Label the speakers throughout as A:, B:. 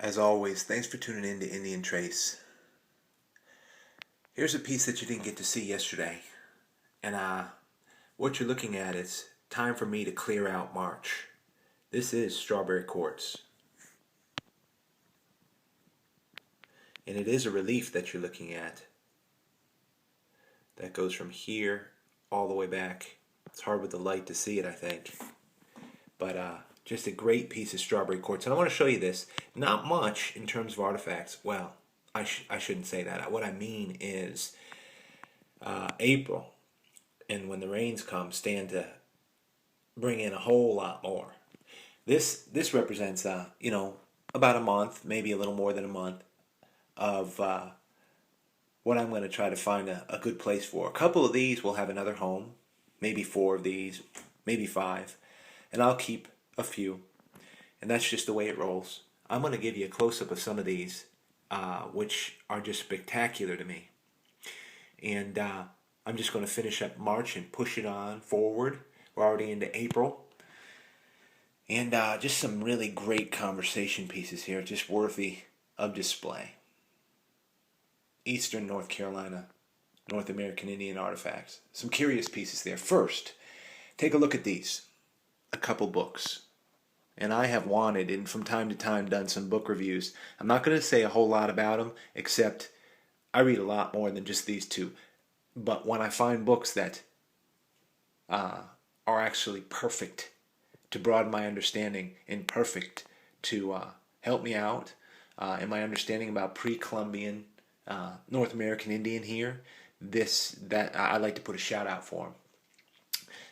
A: As always, thanks for tuning in to Indian Trace. Here's a piece that you didn't get to see yesterday. And what you're looking at is Time for Me to Clear Out March. This is Strawberry Quartz. And it is a relief that you're looking at. That goes from here all the way back. It's hard with the light to see it, I think. But just a great piece of strawberry quartz. And I want to show you this. Not much in terms of artifacts. Well, I shouldn't say that. What I mean is April, and when the rains come, stand to bring in a whole lot more. This represents about a month, maybe a little more than a month of what I'm going to try to find a good place for. A couple of these will have another home, maybe 4 of these, maybe 5, and I'll keep a few, and that's just the way it rolls. I'm going to give you a close-up of some of these, which are just spectacular to me, and I'm just going to finish up March and push it on forward. We're already into April, and just some really great conversation pieces here, just worthy of display. Eastern North Carolina, North American Indian artifacts. Some curious pieces there. First, take a look at these. A couple books. And I have wanted, and from time to time, done some book reviews. I'm not going to say a whole lot about them, except I read a lot more than just these two. But when I find books that are actually perfect to broaden my understanding and perfect to help me out in my understanding about pre-Columbian North American Indian here, that I like to put a shout out for him.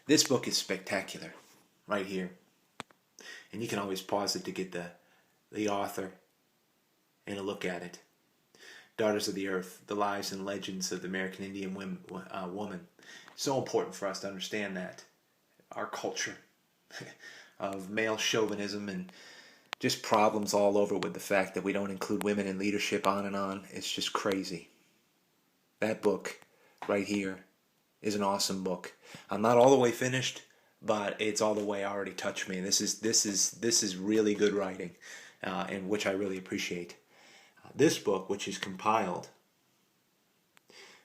A: This book is spectacular, right here, and you can always pause it to get the author and a look at it. Daughters of the Earth: The Lives and Legends of the American Indian Woman. So important for us to understand that our culture of male chauvinism and just problems all over with the fact that we don't include women in leadership, on and on. It's just crazy. That book right here is an awesome book. I'm not all the way finished, but it's all the way already touched me. This is really good writing, and which I really appreciate. This book, which is compiled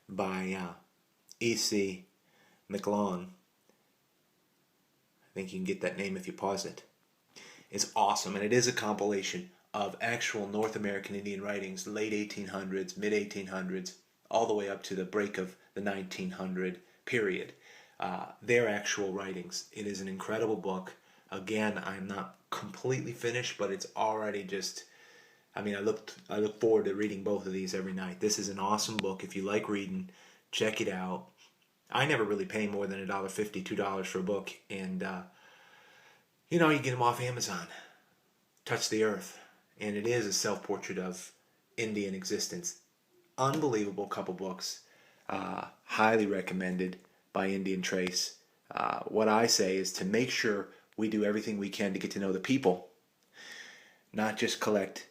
A: by E.C. McLaughlin, I think you can get that name if you pause it. It's awesome, and it is a compilation of actual North American Indian writings, late 1800s, mid 1800s, all the way up to the break of the 1900 period. Their actual writings. It is an incredible book. Again, I'm not completely finished, but it's already just, I look forward to reading both of these every night. This is an awesome book. If you like reading, check it out. I never really pay more than $1.50, $2 for a book, and you get them off Amazon. Touch the Earth. And it is a self-portrait of Indian existence. Unbelievable couple books. Highly recommended by Indian Trace. What I say is to make sure we do everything we can to get to know the people. Not just collect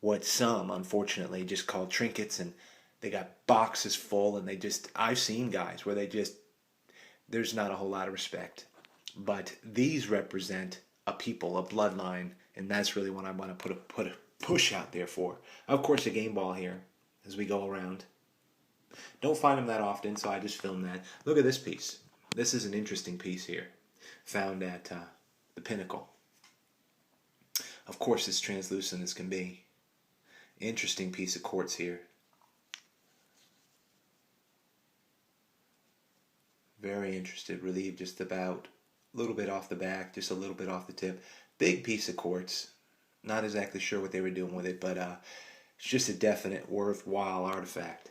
A: what some, unfortunately, just call trinkets, and they got boxes full, and I've seen guys where there's not a whole lot of respect. But these represent a people, a bloodline, and that's really what I want to put a push out there for. Of course, a game ball here as we go around. Don't find them that often, so I just filmed that. Look at this piece. This is an interesting piece here, found at the Pinnacle. Of course, it's translucent as can be. Interesting piece of quartz here. Very interested. Relieved just about a little bit off the back, just a little bit off the tip. Big piece of quartz. Not exactly sure what they were doing with it, but it's just a definite worthwhile artifact.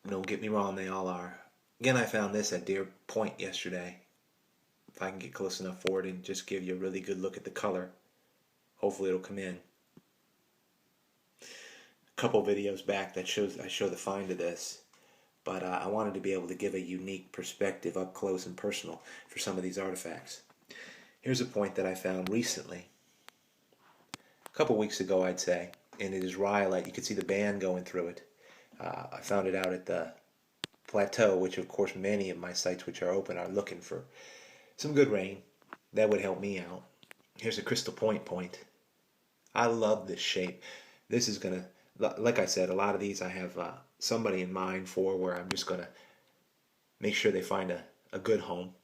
A: Don't get me wrong, they all are. Again, I found this at Deer Point yesterday. If I can get close enough for it and just give you a really good look at the color, hopefully it'll come in. A couple videos back I show the find of this. But I wanted to be able to give a unique perspective up close and personal for some of these artifacts. Here's a point that I found recently. A couple weeks ago, I'd say. And it is rhyolite. You can see the band going through it. I found it out at the plateau, which of course many of my sites which are open are looking for some good rain. That would help me out. Here's a crystal point. I love this shape. This is gonna, like I said, a lot of these I have somebody in mind for, where I'm just gonna make sure they find a good home.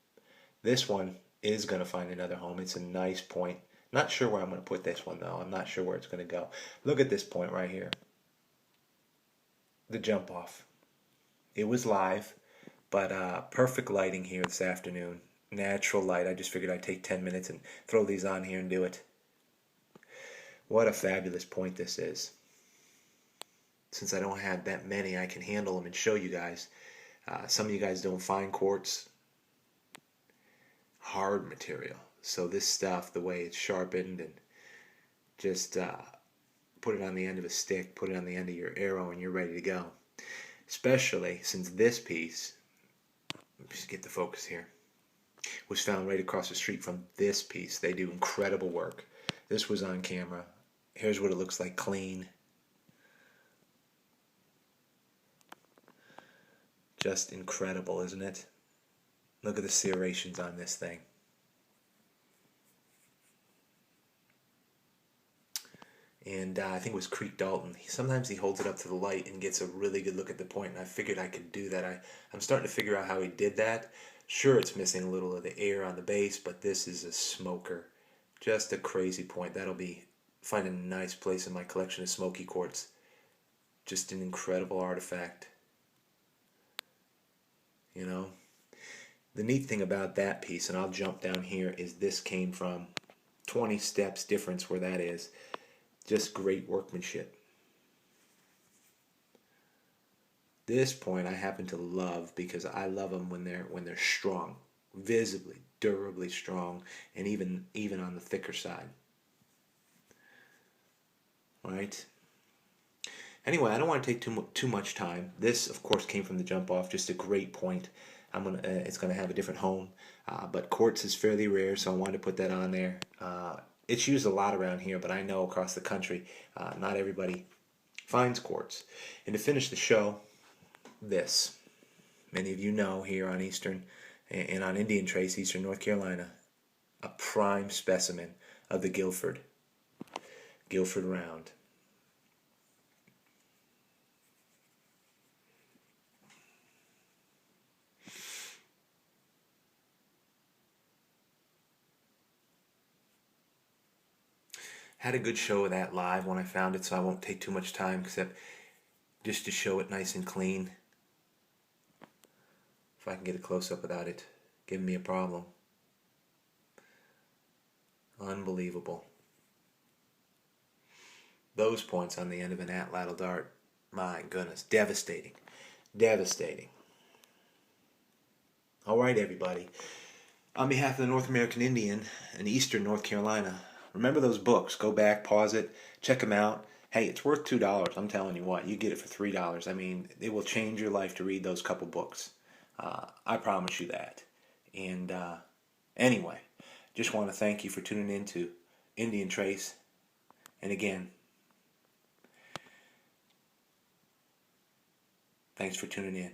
A: This one is gonna find another home. It's a nice point. Not sure where I'm gonna put this one though. I'm not sure where it's gonna go. Look at this point right here. The jump off. It was live, but perfect lighting here this afternoon. Natural light. I just figured I'd take 10 minutes and throw these on here and do it. What a fabulous point this is. Since I don't have that many, I can handle them and show you guys. Some of you guys don't find quartz. Hard material. So this stuff, the way it's sharpened, and just put it on the end of a stick, put it on the end of your arrow, and you're ready to go. Especially since this piece, let me just get the focus here, was found right across the street from this piece. They do incredible work. This was on camera. Here's what it looks like clean. Just incredible, isn't it? Look at the serrations on this thing. And I think it was Creek Dalton. Sometimes he holds it up to the light and gets a really good look at the point, and I figured I could do that. I'm starting to figure out how he did that. Sure, it's missing a little of the air on the base, but this is a smoker. Just a crazy point. That'll be finding a nice place in my collection of smoky quartz. Just an incredible artifact. You know? The neat thing about that piece, and I'll jump down here, is this came from 20 steps difference where that is. Just great workmanship. This point I happen to love because I love them when they're strong, visibly, durably strong, and even on the thicker side. Right? Anyway, I don't want to take too much time. This, of course, came from the jump off. Just a great point. It's gonna have a different home, but quartz is fairly rare, so I wanted to put that on there. It's used a lot around here, but I know across the country, not everybody finds quartz. And to finish the show, this. Many of you know here on Eastern and on Indian Trace, Eastern North Carolina, a prime specimen of the Guilford round. Had a good show of that live when I found it, so I won't take too much time except just to show it nice and clean. If I can get a close-up without it giving me a problem. Unbelievable. Those points on the end of an atlatl dart, my goodness, devastating. Devastating. All right, everybody. On behalf of the North American Indian and Eastern North Carolina, remember those books. Go back, pause it, check them out. Hey, it's worth $2. I'm telling you what, you get it for $3. I mean, it will change your life to read those couple books. I promise you that. And anyway, just want to thank you for tuning in to Indian Trace. And again, thanks for tuning in.